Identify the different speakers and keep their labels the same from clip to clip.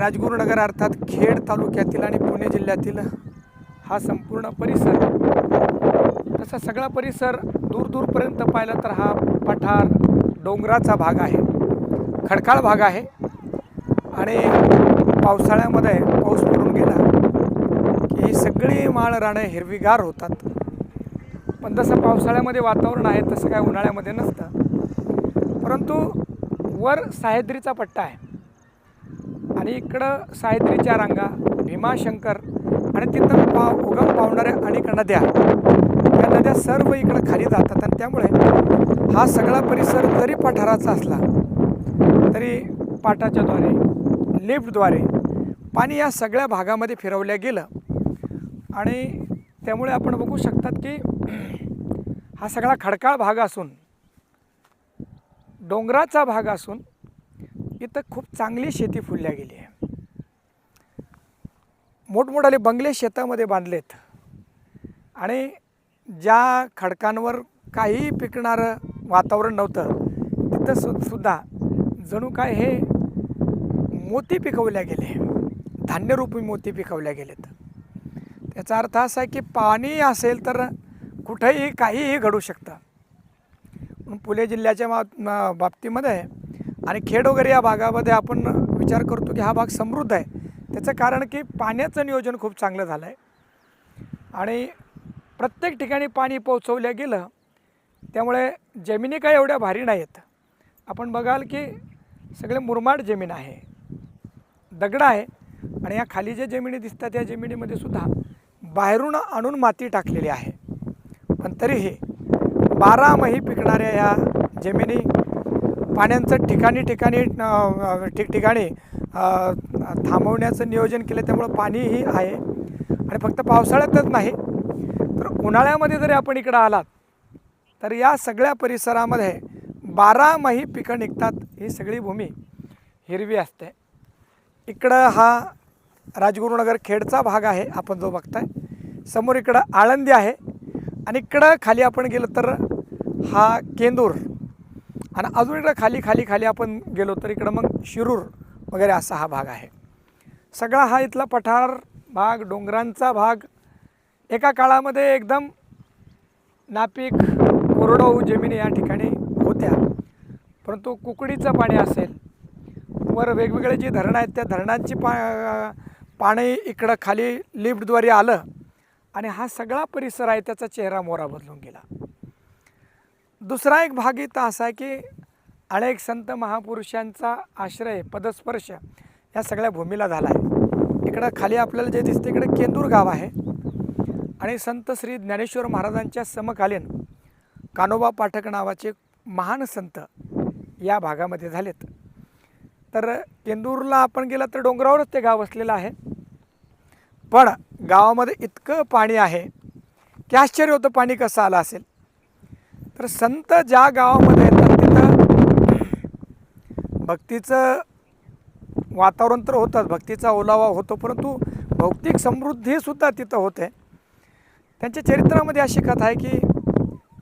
Speaker 1: राजगुरुनगर अर्थात खेड तालुक्यातील आणि पुणे जिल्ह्यातील हा संपूर्ण परिसर, तसा सगळा परिसर दूरपर्यंत पाहिला तर हा पठार डोंगराचा भाग आहे, खडकाळ भाग आहे आणि पावसाळ्यामध्ये पाऊस पडून गेला की ही सगळी माळ राणे हिरवीगार होतात. पण जसं पावसाळ्यामध्ये वातावरण आहे तसं काय उन्हाळ्यामध्ये नसतं. परंतु वर सह्याद्रीचा पट्टा आहे आणि इकडं सह्याद्रीच्या रांगा, भीमाशंकर आणि तिथं उगम पावणाऱ्या अनेक नद्या, त्या नद्या सर्व इकडं खाली जातात आणि त्यामुळे हा सगळा परिसर जरी पठाराचा असला तरी पाटाच्याद्वारे, लिफ्टद्वारे पाणी या सगळ्या भागामध्ये फिरवल्या गेलं आणि त्यामुळे आपण बघू शकतात की हा सगळा खडकाळ भाग असून, डोंगराचा भाग असून इथं खूप चांगली शेती फुलल्या गेली आहे. मोठमोठाले बंगले शेतामध्ये बांधलेत आणि ज्या खडकांवर काही पिकणारं वातावरण नव्हतं तिथं सुद्धा जणू काय हे मोती पिकवल्या गेले, धान्यरूपी मोती पिकवल्या गेलेत. त्याचा अर्थ असा आहे की पाणी असेल तर कुठेही काहीही घडू शकतं. पुणे जिल्ह्याच्या बाबतीमध्ये आणि खेड वगैरे या भागामध्ये आपण विचार करतो की हा भाग समृद्ध आहे. त्याचं कारण की पाण्याचं नियोजन खूप चांगलं झालं आहे आणि प्रत्येक ठिकाणी पाणी पोहोचवलं गेलं, त्यामुळे जमिनी काही एवढ्या भारी नाही आहेत. आपण बघाल की सगळे मुरमाड जमीन आहे, दगड आहे आणि या खाली ज्या जमिनी दिसतात या जमिनीमध्ये सुद्धा बाहेरून आणून माती टाकलेली आहे. पण तरीही 12 महिने पिकणाऱ्या या जमिनी पाण्याचं ठिकठिकाणी थांबवण्याचं नियोजन केलं, त्यामुळं पाणीही आहे आणि फक्त पावसाळ्यातच नाही तर उन्हाळ्यामध्ये जरी आपण इकडं आलात तर या सगळ्या परिसरामध्ये 12 महिने पिकं निघतात. ही सगळी भूमी हिरवी असते. इकडं हा राजगुरुनगर खेडचा भाग आहे आपण जो बघताय. समोर इकडं आळंदी आहे आणि इकडं खाली आपण गेलो तर हा केंदूर आणि अजून इकडं खाली आपण गेलो तर इकडं मग शिरूर वगैरे असा हा भाग आहे. सगळा हा इथला पठार भाग, डोंगरांचा भाग एका काळामध्ये एकदम नापीक कोरडवाहू जमिनी या ठिकाणी होत्या. परंतु कुकडीचं पाणी असेल, वर वेगवेगळे जी धरणं आहेत त्या धरणांची पाणी इकडं खाली लिफ्टद्वारे आलं आणि हा सगळा परिसर आहे त्याचा चेहरा मोहरा बदलून गेला. दुसरा एक भाग इथं असा आहे की अनेक संत महापुरुषांचा आश्रय, पदस्पर्श या सगळ्या भूमीला झाला आहे. इकडं खाली आपल्याला जे दिसते इकडे केंदूर गाव आहे आणि संत श्री ज्ञानेश्वर महाराजांच्या समकालीन कान्होबा पाठक नावाचे महान संत या भागामध्ये झालेत. तर केंदूरला आपण गेला तर डोंगरावरच ते गाव असलेलं आहे, पण गावामध्ये इतकं पाणी आहे की आश्चर्य होतं पाणी कसं आलं असेल. तर संत ज्या गावामध्ये येतात तिथं भक्तीचं वातावरण तर होतंच, भक्तीचा ओलावा होतो, परंतु भौतिक समृद्धीसुद्धा तिथं होते. त्यांच्या चरित्रामध्ये अशी कथा आहे की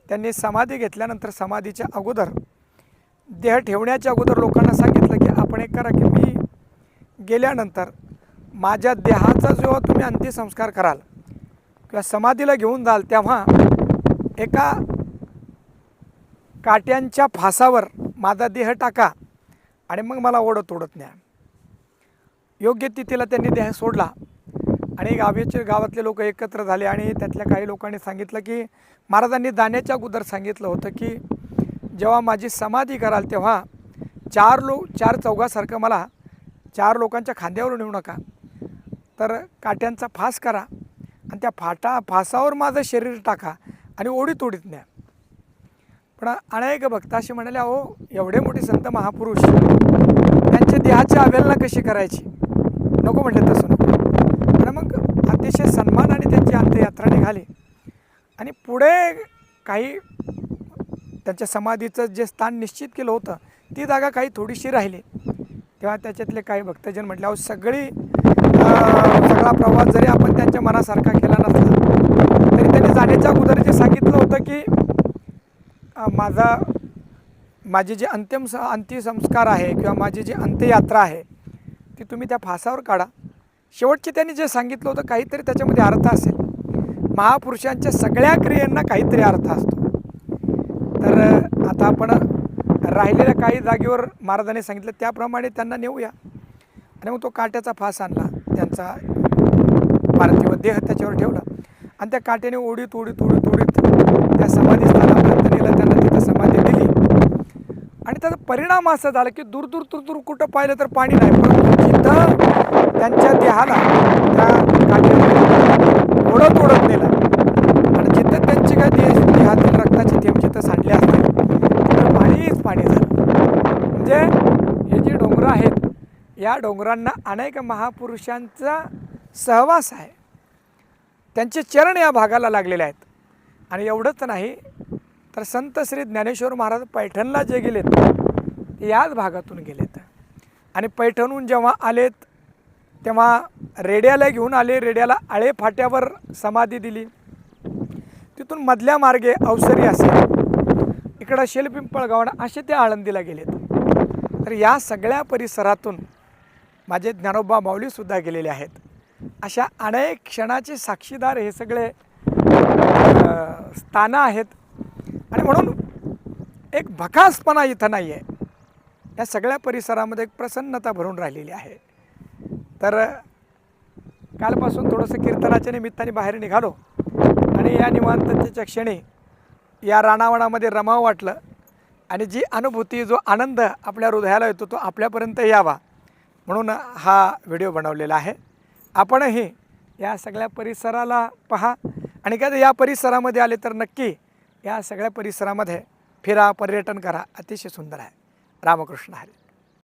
Speaker 1: त्यांनी समाधी घेतल्यानंतर समाधीच्या अगोदर, देह ठेवण्याच्या अगोदर लोकांना सांगितलं की आपण एक करा की मी गेल्यानंतर माझ्या देहाचा जेव्हा तुम्ही अंत्यसंस्कार कराल किंवा समाधीला घेऊन जाल तेव्हा एका काट्यांच्या फासावर माझा देह टाका आणि मग मला ओढत न्या. योग्य तिथीला त्यांनी देह सोडला आणि गावातले लोक एकत्र झाले आणि त्यातल्या काही लोकांनी सांगितलं की महाराजांनी जाण्याच्या अगोदर सांगितलं होतं की जेव्हा माझी समाधी कराल तेव्हा चार चौघासारखं मला 4 लोकांच्या खांद्यावर नेऊ नका, तर काट्यांचा फास करा आणि त्या फासावर माझं शरीर टाका आणि ओढीत न्या. पण अनेक भक्त असे म्हणाले, अहो एवढे मोठे संत महापुरुष त्यांच्या देहाची अवहेलना कशी करायची, नको म्हटलं तसं नको. आणि मग अतिशय सन्मानाने त्यांची अंत्ययात्रा निघाली आणि पुढे काही त्यांच्या समाधीचं जे स्थान निश्चित केलं होतं ती जागा काही थोडीशी राहिली. तेव्हा त्याच्यातले काही भक्तजन म्हटले, अहो सगळा प्रवास जरी आपण त्यांच्या मनासारखा केला नसला तरी त्यांनी जाण्याच्या अगोदर जे सांगितलं होतं की माझी जी अंत्यसंस्कार आहे किंवा माझी जी अंत्ययात्रा आहे की तुम्ही त्या फासावर काढा. शेवटचे त्यांनी जे सांगितलं होतं काहीतरी त्याच्यामध्ये अर्थ असेल. महापुरुषांच्या सगळ्या क्रियांना काहीतरी अर्थ असतो. तर आता आपण राहिलेल्या काही जागेवर महाराजांनी सांगितलं त्याप्रमाणे त्यांना नेऊया. आणि मग तो काट्याचा फास आणला, त्यांचा पार्थिव देह त्याच्यावर ठेवला आणि त्या काट्याने ओढीत ओढीत ओढीत ओढीत त्या समाधी स्थानापर्यंत नेलं. त्यांना तिथं समाधी दिली आणि त्याचा परिणाम असा झाला की दूर दूर दूर दूर कुठं पाहिलं तर पाणी नाही, परंतु जिथं त्यांच्या देहाला त्या काट्याने ओढत ओढत नेलं आणि जिथं त्यांची काय देहातील रक्ताचे थेंब जिथं सांडले असतात तिथं पाणीच पाणी झालं. म्हणजे हे जे डोंगर आहेत या डोंगरांना अनेक महापुरुषांचा सहवास आहे. त्यांचे चरण या भागाला लागलेले आहेत. आणि एवढंच नाही तर संत श्री ज्ञानेश्वर महाराज पैठणला जे गेलेत ते याच भागातून गेलेत. आणि पैठणहून जेव्हा आलेत तेव्हा रेड्याला घेऊन आले. रेड्याला आळे फाट्यावर समाधी दिली. तिथून मधल्या मार्गे अवसरी असेल, इकडं शेलपिंपळगाव असे ते आळंदीला गेलेत. तर या सगळ्या परिसरातून माझे ज्ञानोबा माऊलीसुद्धा गेलेले आहेत. अशा अनेक क्षणाचे साक्षीदार हे सगळे स्थानं आहेत. आणि म्हणून एक भकासपणा इथं नाही आहे. या सगळ्या परिसरामध्ये एक प्रसन्नता भरून राहिलेली आहे. तर कालपासून थोडंसं कीर्तनाच्या निमित्ताने बाहेर निघालो आणि या निवांततेच्या क्षणी या रानावनामध्ये रमावं वाटलं. आणि जी अनुभूती, जो आनंद आपल्या हृदयाला येतो तो आपल्यापर्यंत यावा म्हणून हा व्हिडिओ बनवलेला आहे. आपणही या सगळ्या परिसराला पहा आणि कधी या परिसरामध्ये आले तर नक्की या सगळ्या परिसरामध्ये फिरा, पर्यटन करा. अतिशय सुंदर आहे. रामकृष्ण हरी.